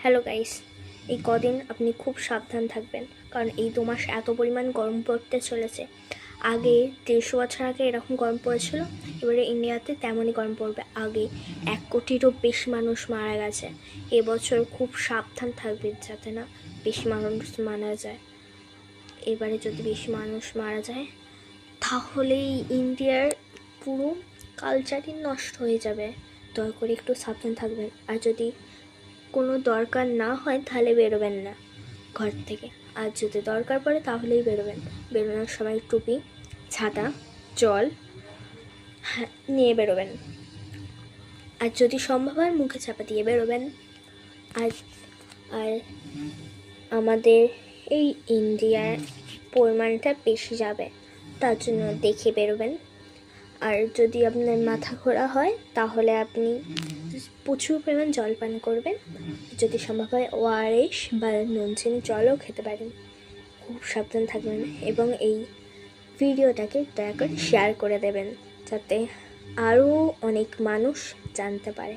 Hello guys, এই কদিন আপনি খুব সাবধান থাকবেন, কারণ এই 2 মাস এত পরিমাণ গরম পড়তে চলেছে। আগে 150 বছর আগে এরকম গরম পড়েছিল, এবারে ইন্ডিয়াতে তেমনই গরম পড়বে। আগে 1 কোটিরও বেশি মানুষ মারা গেছে। এবছর খুব সাবধান থাকবেন যাতে না বেশি মানুষ মারা যায়। এবারে যদি বেশি মানুষ মারা যায় তাহলেই ইন্ডিয়ার পুরো কালচারই নষ্ট হয়ে যাবে। দয়া করে একটু সাবধান থাকবেন, আর যদি কোনো দরকার না হয় তাহলে বেরোবেন না ঘর থেকে। আর যদি দরকার পড়ে তাহলেই বেরোবেন। বেরোনোর সময় টুপি, ছাতা, জল নিয়ে বেরোবেন। আর যদি সম্ভব হয় মুখে চাপা দিয়ে বেরোবেন। আর আর আমাদের এই ইন্ডিয়ার পরিমাণটা বেশি যাবে, তার জন্য দেখে বেরোবেন। আর যদি আপনার মাথা ঘোরা হয় তাহলে আপনি প্রচুর পরিমাণ জল পান করবেন। যদি সম্ভব হয় ওআরএস বা নুন চিনি জলও খেতে পারেন। খুব সাবধান থাকবেন এবং এই ভিডিওটাকে দয়া করে শেয়ার করে দেবেন যাতে আরও অনেক মানুষ জানতে পারে।